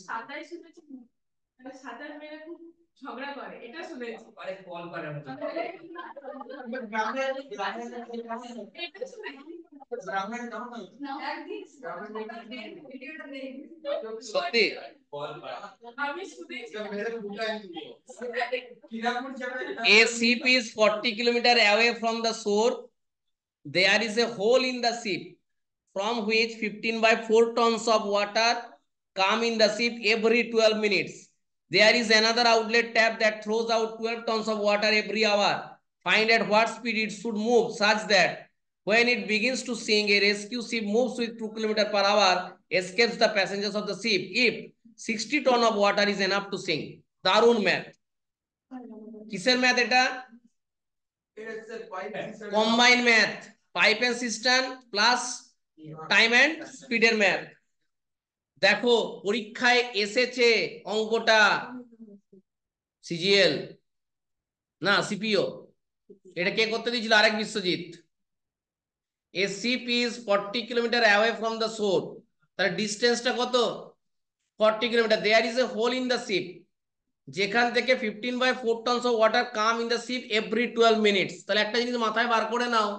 সাঁতার শুনেছি, মানে সাঁতার মেয়েরা খুব ঝগড়া করে, এটা শুনেছি। আরে কল করে মতো এটা শুনেছি। সত্যি আমি শুনেছি। a ship is 40 kilometer away from the shore. There is a hole in the ship from which 15 by 4 tons of water come in the ship every 12 minutes. There is another outlet tap that throws out 12 tons of water every hour. Find at what speed it should move such that when it begins to sink, a rescue ship moves with 2 kilometers per hour, escapes the passengers of the ship if 60 ton of water is enough to sink. দারুণ math. কিসের math এটা? Combine math, pipe and system plus time and স্পিডের math. দেখো পরীক্ষায় এসেছে অঙ্কটা, CGL না CPO. এটা কে করতে দিয়েছিল? আরেক Biswajit. A ship is 40 kilometre away from the shore, তাহলে ডিস্টেন্সটা কত? 40 kilometre. There is a hole in the ship, যেখান থেকে 15 by 4 tons of water come in the ship every 12 minutes। তাহলে একটা জিনিস মাথায় বার করে নাও,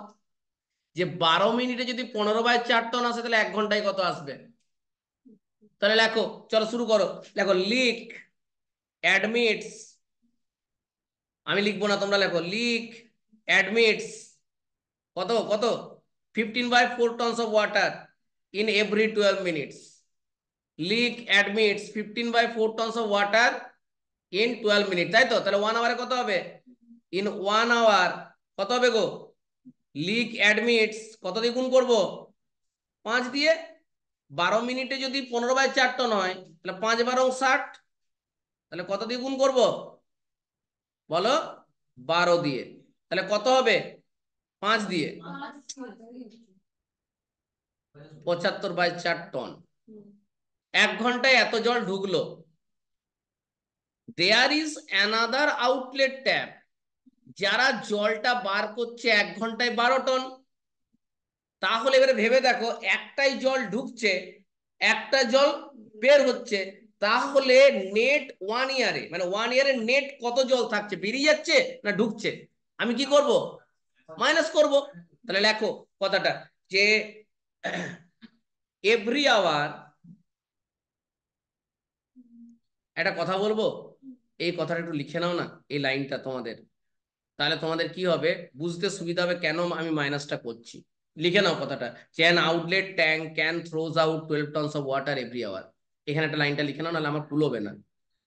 যে 12 মিনিটে যদি 15/4 টন আসে তাহলে 1 ঘন্টায় কত আসবে? তাহলে লেখো, চলো শুরু করো। লেখো লিক অ্যাডমিটস, আমি লিখবো না তোমরা লেখো, লিক অ্যাডমিটস কত কত 15 by 4 tons of water in every 12 minutes। Leak admits 15 by 4 tons of water in 12 minutes, তাই তো? তাহলে 1 আওয়ারে কত হবে? ইন 1 আওয়ার কত হবে গো? লিক অ্যাডমিটস কত দিয়ে গুণ করবো? 5 দিয়ে। 12 মিনিটে যদি 15/4 টন হয় তাহলে 5 12 60, তাহলে কত দিয়ে গুণ করবো বলো? 12 দিয়ে। তাহলে কত হবে? 5 দিয়ে 75/4 টন। 1 ঘন্টায় এত জল ঢুকলো। There is another outlet tap, যারা জলটা বার করছে 1 ঘন্টায় 12 টন। তাহলে এবারে ভেবে দেখো, একটাই জল ঢুকছে, একটা জল বের হচ্ছে, তাহলে নেট 1 ইয়ারে, মানে 1 ইয়ারে নেট কত জল থাকছে? বেরিয়ে যাচ্ছে না ঢুকছে? আমি কি করব? মাইনাস করব। তাহলে লেখো কথাটা, যে এভরি আওয়ার, একটা কথা বলবো, এই কথাটা একটু লিখে নাও না, এই লাইনটা তোমাদের, তাহলে তোমাদের কি হবে বুঝতে সুবিধা হবে কেন আমি মাইনাসটা করছি। লিখে নাও কথাটা, যে an outlet tank can throws out 12 tons of water every hour. এখানে একটা লাইনটা লিখে নাও, নাহলে আমার কুলোবে না।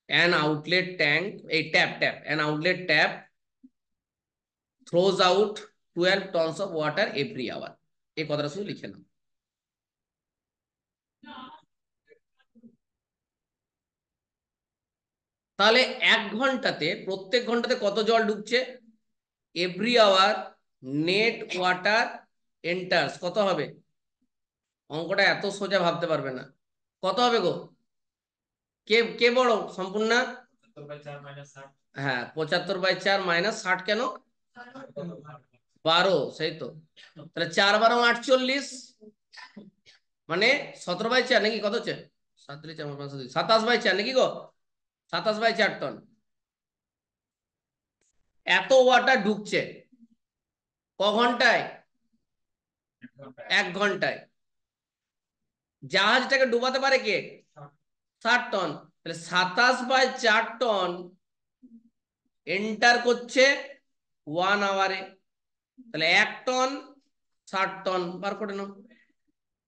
অ্যান আউটলেট ট্যাঙ্ক, এই tap an outlet tap throws out 12 tons of water every hour, এই কথাটা শুধু লিখে নাও। তাহলে 1 ঘন্টাতে, প্রত্যেক ঘন্টাতে কত জল ঢুকছে? Every hour net water enters কত হবে? অঙ্কটা এত সোজা ভাবতে পারবে না। কত হবে গো? কে কে বড় সম্পূর্ণ? হ্যাঁ 75/4 মাইনাস 60, কেন? 12, সেই তো। তাহলে 4 12 48, মানে 17/4 নাকি কত হচ্ছে? 27/4 নাকি গো? 27/4 টন এত ওয়াটার ঢুকছে ক ঘন্টায়? 1 ঘন্টায়। জাহাজটাকে ডুবাতে পারে কে? 60 টন। তাহলে 27/4 টন এন্টার করছে 1 আওয়ারে। তাহলে 1 টন 60 টন বার করে নাও,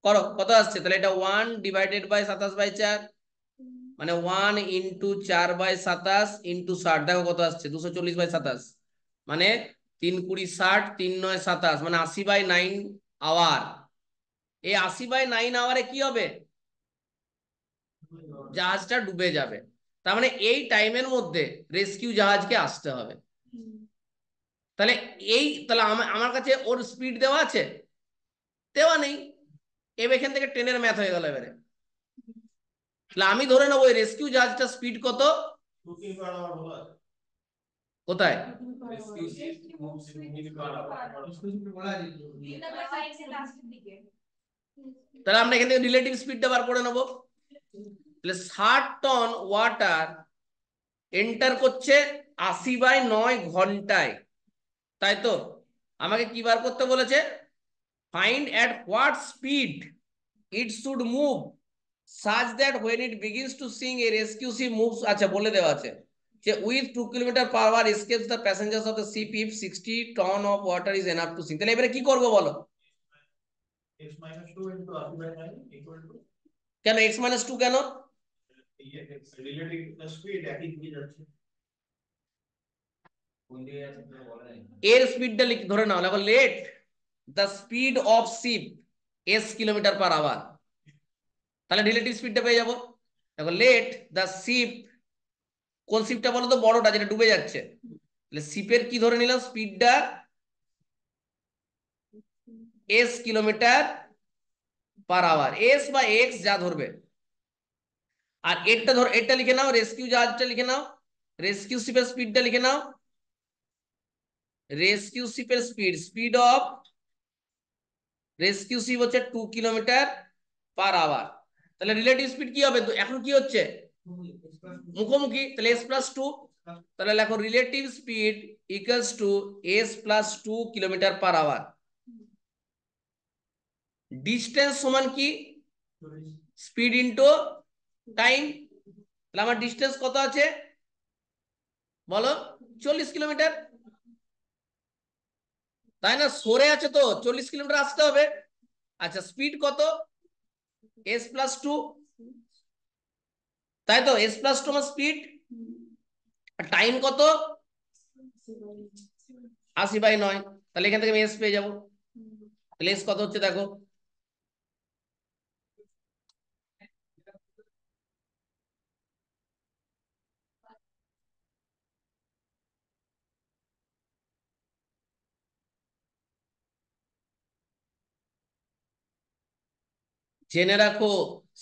করো কত আসছে? তাহলে এটা 1 ডিভাইডেড বাই 27/4, মানে 1 ইন্টু 4/27 ইন্টু 60, দেখো কত আসছে? 240/27, মানে 3 20 60, 3 9 27, মানে 80/9 আওয়ার। এই 80/9 আওয়ারে কি হবে? জাহাজটা ডুবে যাবে। তার মানে এই টাইমের মধ্যে রেস্কিউ জাহাজকে আসতে হবে। তাহলে তাহলে আমার কাছে ওর স্পিড দেওয়া আছে? দেওয়া নেই। এবার এখান থেকে ট্রেনের ম্যাথ হয়ে গেল এবারে। তাহলে আমি ধরে নেবো ওই রেস্কিউ জাহাজটা স্পিড কত? কোথায়? তাহলে আমরা এখান থেকে রিলেটিভ স্পিডটা বার করে নেবো। তাহলে 60 টন ওয়াটার এন্টার করছে 80/9 ঘন্টায়, তাই তো? আমাকে কি বার করতে বলেছে? Find at what speed it should move such that when it begins to sink a rescue ship moves, আচ্ছা বলে দেওয়া আছে যে with 2 kilometre per hour escapes the passengers of the ship if 60 ton of water is enough to sink। তাহলে এবারে কি করব বলো? x minus 2 into 80/9 equal to কেন x minus 2 কেন? রিলেটিভ স্পিড একই দিকে যাচ্ছে। এর স্পিডটা ধরে নাও, দেখো let the speed of ship s kilometre per hour, তাহলে রিলেটিভ স্পিডটা পেয়ে যাবো। দেখো লেট দ্য শিপ, কোন শিপটা বলো তো? বড়টা যেটা ডুবে যাচ্ছে। তাহলে শিপের কি ধরে নিলাম? স্পিডটা s kilometre per hour, S বা এক্স যা ধরবে। আর এরটা ধর, এটা লিখে নাও, রেস্কিউ জাহাজটা লিখে নাও, রেস্কিউ শিপের স্পিডটা লিখে নাও। Rescue শিপের speed, speed of rescue sheep হচ্ছে 2 কিলোমিটার পার আওয়ার। তাহলে রিলেটিভ স্পিড কি হবে? এখন কি হচ্ছে? মুখোমুখি, তাহলে s প্লাস 2। তাহলে লেখো relative speed equals to s plus 2 kilometre per hour. Distance সমান কি? Speed into time. তাহলে আমার ডিস্টেন্স কত আছে বলো? 40 কিলোমিটার, তাই না? সরে আছে তো 40 কিলোমিটার আসতে হবে। আচ্ছা স্পিড কত? s প্লাস 2, তাই তো? s প্লাস 2 আমার স্পিড। টাইম কত? 80/9। তাহলে এখান থেকে আমি s পেয়ে যাবো। তাহলে s কত হচ্ছে দেখো? জেনে রাখো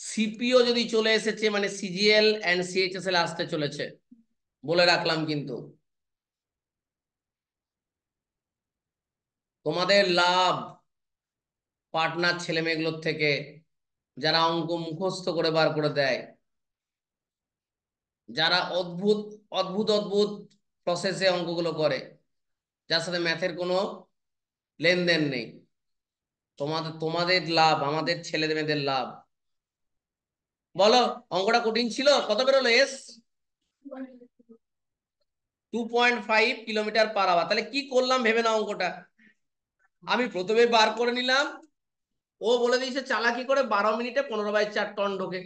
সিপিও যদি চলে এসেছে মানে সিজিএল এন্ড সিএইচএসএল আসতে চলেছে, বলে রাখলাম। কিন্তু তোমাদের লাভ পার্টনার ছেলে মেয়েগুলোর থেকে, যারা অঙ্ক মুখস্থ করে বার করে দেয়, যারা অদ্ভুত অদ্ভুত অদ্ভুত প্রসেসে অঙ্কগুলো করে, যার সাথে ম্যাথের কোনো লেনদেন নেই। তোমাদের তোমাদের লাভ, আমাদের ছেলে মেয়েদের লাভ। বলো অঙ্কটা কঠিন ছিল? কত বেরোলো এস? 2.5 kilometre per hour. তাহলে কি করলাম ভেবে নাও অঙ্কটা। আমি প্রথমে বার করে নিলাম, ও বলে দিয়েছে চালাকি করে 12 মিনিটে 15/4 টন ঢোকে।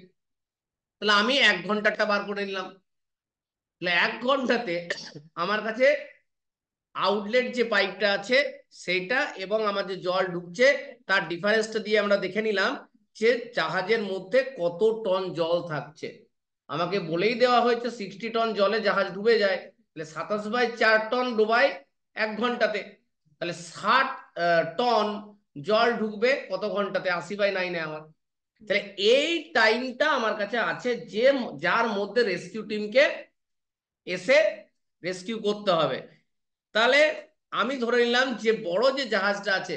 তাহলে আমি 1 ঘন্টাটা বার করে নিলাম। তাহলে 1 ঘন্টাতে আমার কাছে আউটলেট যে পাইপটা আছে সেইটা এবং আমার যে জল ঢুকছে তার ডিফারেন্সটা দিয়ে আমরা দেখে নিলাম যে জাহাজের মধ্যে কত টন জল থাকছে। আমাকে বলেই দেওয়া হয়েছে 60 টন জলে জাহাজ ডুবে যায়। তাহলে 27/4 টন ডুবাই 1 ঘন্টাতে। তাহলে 60 টন জল ঢুকবে কত ঘন্টাতে? 80/9 আওয়ার। তাহলে এই টাইমটা আমার কাছে আছে, যে যার মধ্যে রেস্কিউ টিমকে এসে রেস্কিউ করতে হবে। তাহলে আমি ধরে নিলাম যে বড় যে জাহাজটা আছে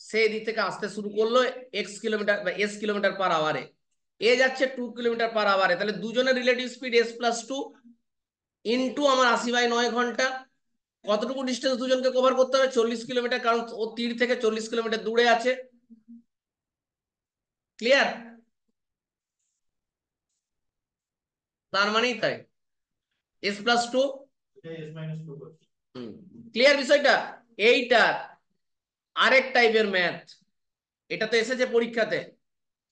সেই দিক থেকে আসতে শুরু করলো এক্স কিলোমিটার বা এস কিলোমিটার পার আওয়ারে, এ যাচ্ছে 2 কিলোমিটার পার আওয়ারে। তাহলে দুজনের relative speed s plus 2 into আমার 80/9 ঘন্টা। কতটুকু ডিস্টেন্স দুজনকে কভার করতে হবে? 40 কিলোমিটার, কারণ ও তীর থেকে 40 কিলোমিটার দূরে আছে। ক্লিয়ার? তার মানেই তাই s প্লাস 2। ক্লিয়ার বিষয়টা? এইটার আরেক টাইপের ম্যাথ, এটা তো এসেছে পরীক্ষাতে।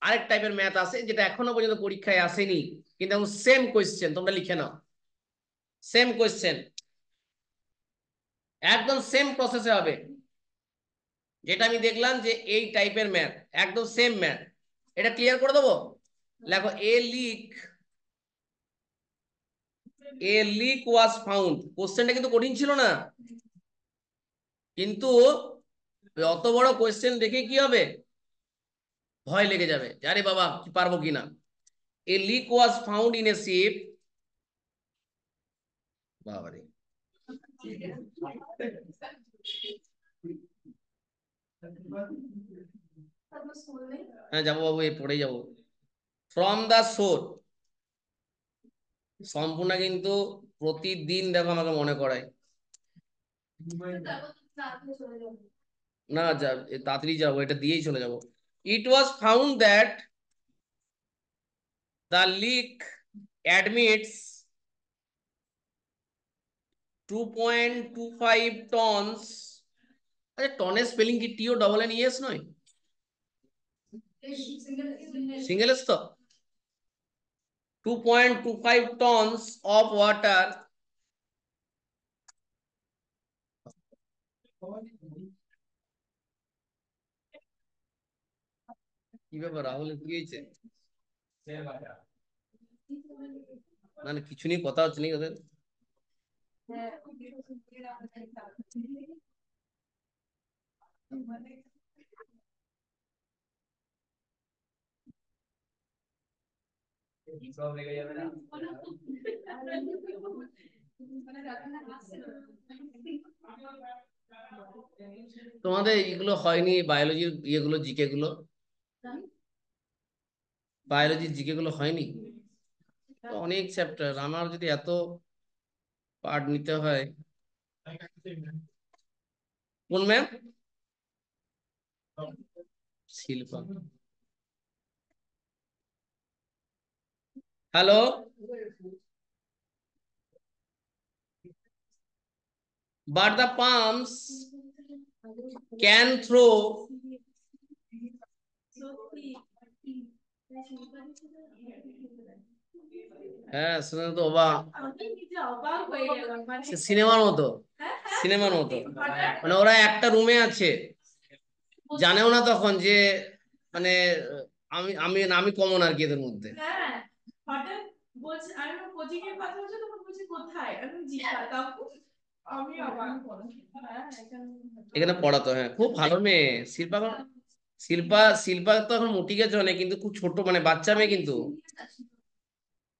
আরেক টাইপের ম্যাথ আছে যেটা এখনো পর্যন্ত পরীক্ষায় আসেনি, কিন্তু সেম কোয়েশ্চেন, তোমরা লিখে নাও। সেম কোয়েশ্চেন, একদম সেম প্রসেসে হবে। যেটা আমি দেখলাম যে এই টাইপের ম্যাথ, একদম সেম ম্যাথ। এটা ক্লিয়ার করে দেবো। দেখো এ লিক ওয়াজ ফাউন্ড, কোশ্চেনটা কিন্তু কঠিন ছিল না। কিন্তু অত বড় কোয়েশ্চেন দেখে কি হবে? ভয় লেগে যাবে, আরে বাবা কি পারবো কিনা। এ leak was found in a ship, বাবারে হ্যাঁ যাবো বাবু, এই পড়ে যাবো। ফ্রম দ্য শোর, সম্পূর্ণ কিন্তু প্রতিদিন দেখো আমাকে মনে করায়। না যা তাড়াতাড়ি যাবো, এটা দিয়েই চলে যাবো। ইট was found that the leak admits 2.25 tonnes. আচ্ছা, টনের স্পেলিং কি টিও ডবল এন ইএস নয়? সিঙ্গেল এস তো। 2.25 tons of water কি ব্যাপার রাহুল, কি হয়েছে? না না, কিছু নিয়ে কথা হচ্ছে নাকি ওদের? তোমাদের এগুলো হয়নি বায়োলজির ইয়েগুলো, জিকে গুলো? বায়োলজির জিকে গুলো হয়নি? তো অনেক চ্যাপ্টার, আমার যদি এত পার্ট নিতে হয়। কোন ma'am? Shilpa. Hello. But the palms can throw. হ্যাঁ শুনে তো অবাক, সিনেমার মতো, সিনেমার মতো। মানে ওরা একটা রুমে আছে, জানেও না তখন যে মানে আমি আমি আমি কমন আর কি এদের মধ্যে। হঠাৎ বলছে আমি কোচিং এর কথা বলছি, তখন বলছি কোথায়, আমি জিজ্ঞাসা কাকু, আমি অবাক। এখানে পড়াতো, হ্যাঁ খুব ভালো মেয়ে শিল্পা। শিল্পা শিল্পা তো এখন মোটি গেছে অনেক, কিন্তু খুব ছোট মানে বাচ্চা মেয়ে কিন্তু।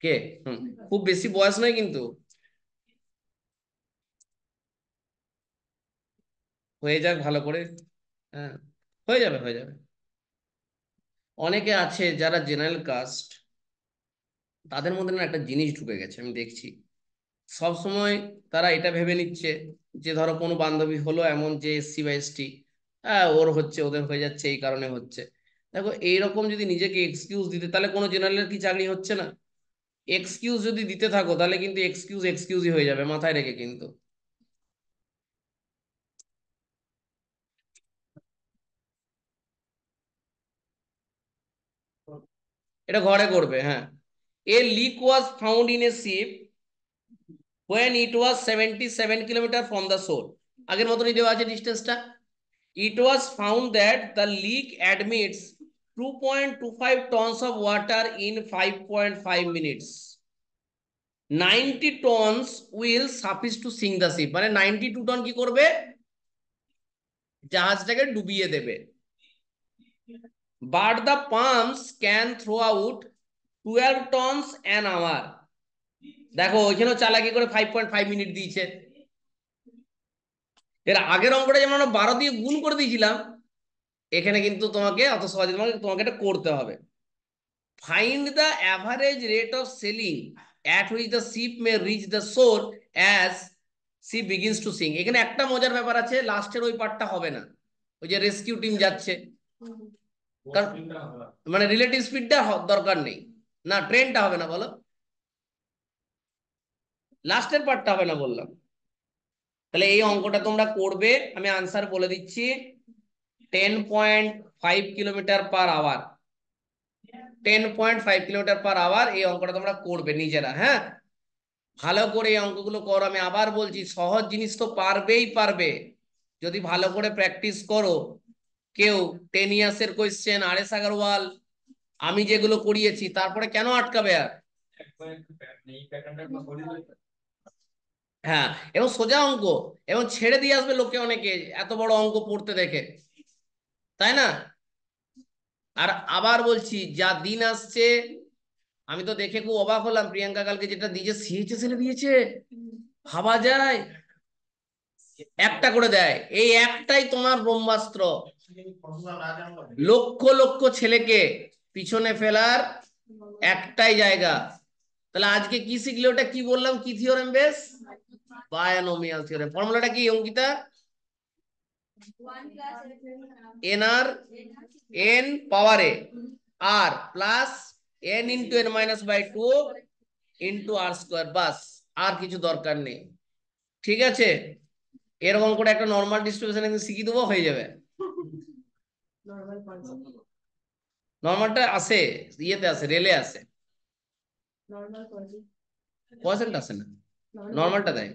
কে? হুম, খুব বেশি বয়স নয় কিন্তু। হয়ে যাক ভালো করে। হ্যাঁ, হয়ে যাবে হয়ে যাবে। অনেকে আছে যারা জেনারেল কাস্ট, তাদের মধ্যে না একটা জিনিস ঢুকে গেছে আমি দেখছি। সব সময় তারা এটা ভেবে নিচ্ছে যে ধরো কোনো বান্ধবী হলো এমন যে এসসি বা এসটি, হ্যাঁ ওর হচ্ছে ওদের হয়ে যাচ্ছে এই কারণে হচ্ছে। দেখো এইরকম যদি নিজেকে এক্সকিউজ দিতে, তাহলে কোনো জেনারেলের কি চাকরি হচ্ছে না? এক্সকিউজ যদি দিতে থাকো তাহলে কিন্তু এক্সকিউজ এক্সকিউজই হয়ে যাবে, মাথায় রেখে কিন্তু। এটা ঘরে করবে, হ্যাঁ। এ leak was found in a ship when it was 77 kilometre from the shore। আগের মতনই দেওয়া আছে ডিস্টেন্সটা। It was found that the leak admits 2.25 tons of water in 5.5 minutes. 90 tons will suffice to sink the ship। মানে 92 ton কি করবে? জাহাজটাকে ডুবিয়ে দেবে। But the pumps can throw out 12 tons an hour। দেখো ওইখানেও চালাকি করে 5.5 মিনিট দিয়েছে। এর আগের অঙ্কটা যেমন আমরা 12 দিয়ে গুণ করে দিয়েছিলাম, এখানে কিন্তু তোমাকে অত সহজে তোমাকে তোমাকে এটা করতে হবে। Find the average rate of sailing at which the ship may reach the shore as she begins to sink. এখানে একটা মজার ব্যাপার আছে, লাস্টের ওই পার্টটা হবে না, ওই যে রেস্কিউ টিম যাচ্ছে। কারণ মানে রিলেটিভ স্পিডটা দরকার নেই। না ট্রেনটা হবে না বলো, লাস্টের পার্টটা হবে না বললাম। তাহলে এই অঙ্কটা তোমরা করবে, আমি আনসার বলে দিচ্ছি। 10.5 kilometre per hour, 10.5 kilometre per hour এই অঙ্কটা তোমরা করবে নিজেরা, হ্যাঁ। ভালো করে এই অঙ্কগুলো করো, আমি আবার বলছি সহজ জিনিস তো পারবেই পারবে যদি ভালো করে প্র্যাকটিস করো। কেউ 10 ইয়ার্সের কোয়েশ্চেন আর.এস. আগরওয়াল আমি যেগুলো করিয়েছি তারপরে কেন আটকাবে আর? হ্যাঁ, এবং সোজা অঙ্ক, এবং ছেড়ে দিয়ে আসবে লোকে অনেকে এত বড় অঙ্ক পড়তে দেখে, তাই না? আর আবার বলছি যা দিন আসছে, আমি তো দেখে খুব অবাক হলাম, প্রিয়াঙ্কা কালকে যেটা দিয়েছে সিএইচএসএল দিয়েছে, ভাবা যায় একটা করে দেয়, এই একটাই তোমার ব্রহ্মাস্ত্র, লক্ষ লক্ষ ছেলেকে পিছনে ফেলার একটাই জায়গা। তাহলে আজকে কি শিখলে, ওটা কি বললাম, কি থিওরেম? বেশ, বায়ানোমিয়াল থিওরেম। ফর্মুলাটা কি অঙ্কিতা? এন আর এন পাওয়ারে আর plus N into N minus by two into R square, বাস, আর কিছু দরকার নেই। ঠিক আছে, এরকম করে একটা নর্মাল ডিস্ট্রিবিউশন একদিন শিখিয়ে দেবো, হয়ে যাবে। নর্মালটা আসে, ইয়েতে আসে, রেলে আসে, কোয়াসেন্ট আসে না, নর্মালটা দেয়।